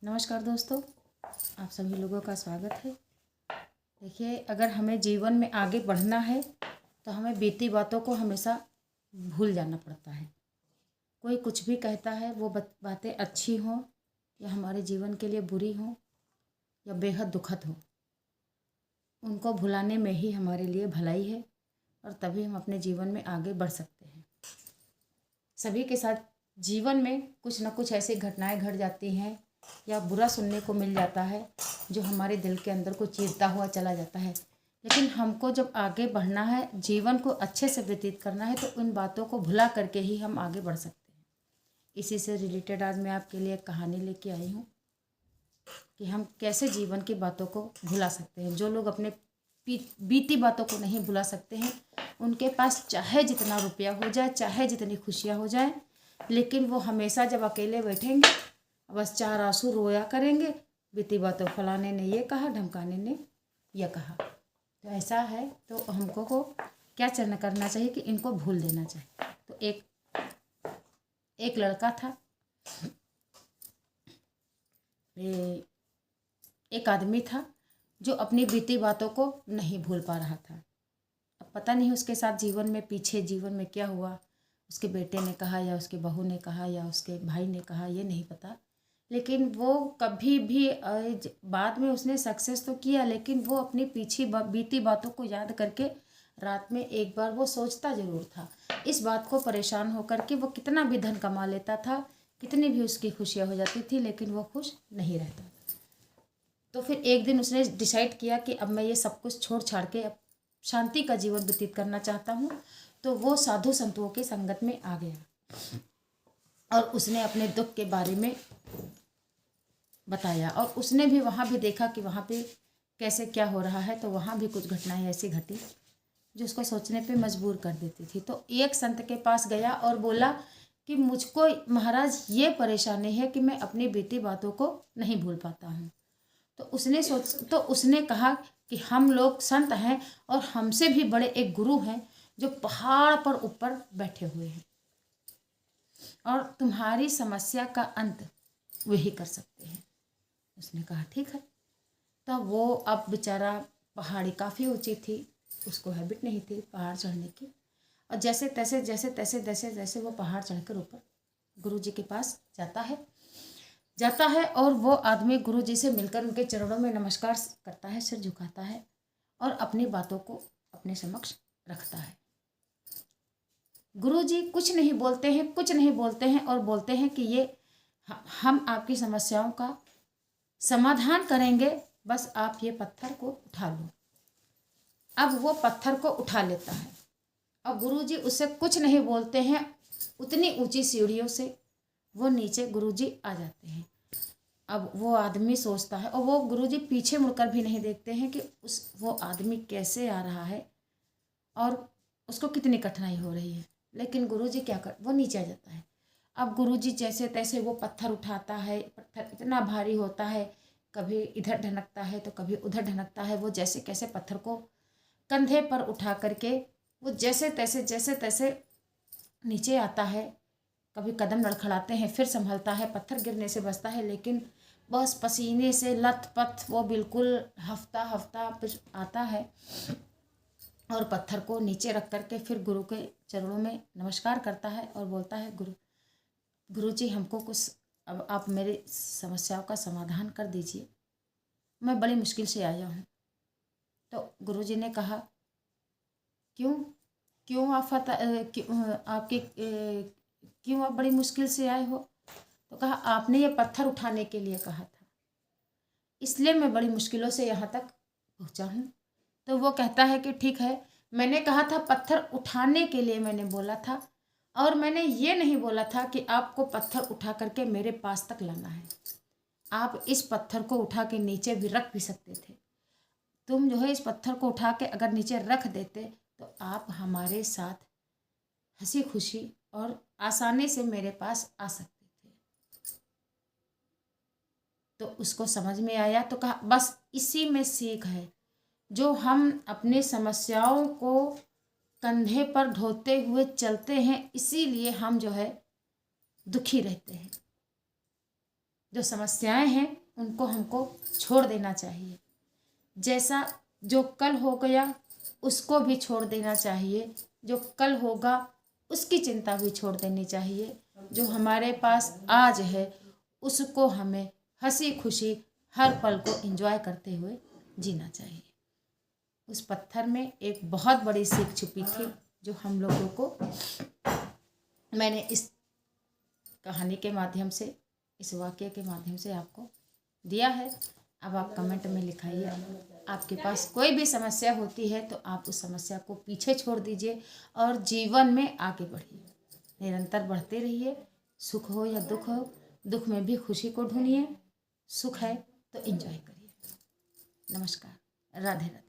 नमस्कार दोस्तों, आप सभी लोगों का स्वागत है। देखिए, अगर हमें जीवन में आगे बढ़ना है तो हमें बीती बातों को हमेशा भूल जाना पड़ता है। कोई कुछ भी कहता है, वो बातें अच्छी हों या हमारे जीवन के लिए बुरी हों या बेहद दुखद हों, उनको भुलाने में ही हमारे लिए भलाई है और तभी हम अपने जीवन में आगे बढ़ सकते हैं। सभी के साथ जीवन में कुछ न कुछ ऐसी घटनाएं घट जाती हैं या बुरा सुनने को मिल जाता है जो हमारे दिल के अंदर को चीरता हुआ चला जाता है। लेकिन हमको जब आगे बढ़ना है, जीवन को अच्छे से व्यतीत करना है, तो उन बातों को भुला करके ही हम आगे बढ़ सकते हैं। इसी से रिलेटेड आज मैं आपके लिए एक कहानी लेके आई हूँ कि हम कैसे जीवन की बातों को भुला सकते हैं। जो लोग अपने बीती बातों को नहीं भुला सकते हैं, उनके पास चाहे जितना रुपया हो जाए, चाहे जितनी खुशियाँ हो जाए, लेकिन वो हमेशा जब अकेले बैठेंगे बस चार आंसू रोया करेंगे। बीती बातों फलाने ने ये कहा, ढमकाने ने यह कहा। तो ऐसा है तो हमको को क्या करना चाहिए कि इनको भूल देना चाहिए। तो एक लड़का था, एक आदमी था जो अपनी बीती बातों को नहीं भूल पा रहा था। अब पता नहीं उसके साथ पीछे जीवन में क्या हुआ। उसके बेटे ने कहा या उसके बहू ने कहा या उसके भाई ने कहा, ये नहीं पता। लेकिन वो कभी भी बाद में उसने सक्सेस तो किया, लेकिन वो अपनी बीती बातों को याद करके रात में एक बार वो सोचता ज़रूर था। इस बात को परेशान होकर के वो कितना भी धन कमा लेता था, कितनी भी उसकी खुशियाँ हो जाती थी, लेकिन वो खुश नहीं रहता। तो फिर एक दिन उसने डिसाइड किया कि अब मैं ये सब कुछ छोड़ छाड़ के अब शांति का जीवन व्यतीत करना चाहता हूँ। तो वो साधु संतों की संगत में आ गया और उसने अपने दुख के बारे में बताया और उसने भी वहाँ भी देखा कि वहाँ पे कैसे क्या हो रहा है। तो वहाँ भी कुछ घटनाएं ऐसी घटी जो उसको सोचने पे मजबूर कर देती थी। तो एक संत के पास गया और बोला कि मुझको महाराज ये परेशानी है कि मैं अपनी बीती बातों को नहीं भूल पाता हूँ। तो उसने कहा कि हम लोग संत हैं और हमसे भी बड़े एक गुरु हैं जो पहाड़ पर ऊपर बैठे हुए हैं और तुम्हारी समस्या का अंत वही कर सकते हैं। उसने कहा ठीक है। तब वो अब बेचारा, पहाड़ी काफ़ी ऊंची थी, उसको हैबिट नहीं थी पहाड़ चढ़ने की, और जैसे तैसे वो पहाड़ चढ़कर ऊपर गुरुजी के पास जाता है और वो आदमी गुरुजी से मिलकर उनके चरणों में नमस्कार करता है, सिर झुकाता है और अपनी बातों को अपने समक्ष रखता है। गुरुजी कुछ नहीं बोलते हैं और बोलते हैं कि ये हम आपकी समस्याओं का समाधान करेंगे, बस आप ये पत्थर को उठा लो। अब वो पत्थर को उठा लेता है और गुरुजी उससे कुछ नहीं बोलते हैं, उतनी ऊंची सीढ़ियों से वो नीचे गुरुजी आ जाते हैं। अब वो आदमी सोचता है और वो गुरुजी पीछे मुड़कर भी नहीं देखते हैं कि वो आदमी कैसे आ रहा है और उसको कितनी कठिनाई हो रही है। लेकिन गुरुजी वो नीचे आ जाता है। अब गुरुजी जैसे तैसे वो पत्थर उठाता है, पत्थर इतना भारी होता है, कभी इधर ढनकता है तो कभी उधर ढनकता है। वो जैसे कैसे पत्थर को कंधे पर उठा करके वो जैसे तैसे नीचे आता है। कभी कदम लड़खड़ाते हैं, फिर संभलता है, पत्थर गिरने से बचता है, लेकिन बस पसीने से लथपथ वो बिल्कुल हफ्ता फिर आता है और पत्थर को नीचे रख करके फिर गुरु के चरणों में नमस्कार करता है और बोलता है, गुरुजी हमको कुछ, अब आप मेरी समस्याओं का समाधान कर दीजिए, मैं बड़ी मुश्किल से आया हूँ। तो गुरुजी ने कहा, क्यों आप बड़ी मुश्किल से आए हो? तो कहा, आपने ये पत्थर उठाने के लिए कहा था, इसलिए मैं बड़ी मुश्किलों से यहाँ तक पहुँचा हूँ। तो वो कहता है कि ठीक है, मैंने कहा था पत्थर उठाने के लिए मैंने बोला था, और मैंने ये नहीं बोला था कि आपको पत्थर उठा करके मेरे पास तक लाना है। आप इस पत्थर को उठा के नीचे भी रख भी सकते थे। तुम जो है इस पत्थर को उठा के अगर नीचे रख देते तो आप हमारे साथ हंसी खुशी और आसानी से मेरे पास आ सकते थे। तो उसको समझ में आया तो कहा, बस इसी में सीख है, जो हम अपनी समस्याओं को कंधे पर ढोते हुए चलते हैं, इसीलिए हम जो है दुखी रहते हैं। जो समस्याएं हैं उनको हमको छोड़ देना चाहिए। जैसा जो कल हो गया उसको भी छोड़ देना चाहिए, जो कल होगा उसकी चिंता भी छोड़ देनी चाहिए। जो हमारे पास आज है उसको हमें हंसी खुशी हर पल को एंजॉय करते हुए जीना चाहिए। उस पत्थर में एक बहुत बड़ी सीख छुपी थी जो हम लोगों को मैंने इस कहानी के माध्यम से, इस वाक्य के माध्यम से आपको दिया है। अब आप कमेंट में लिखाइए, आपके पास कोई भी समस्या होती है तो आप उस समस्या को पीछे छोड़ दीजिए और जीवन में आगे बढ़िए, निरंतर बढ़ते रहिए। सुख हो या दुख हो, दुख में भी खुशी को ढूंढिए, सुख है तो एंजॉय करिए। नमस्कार, राधे राधे।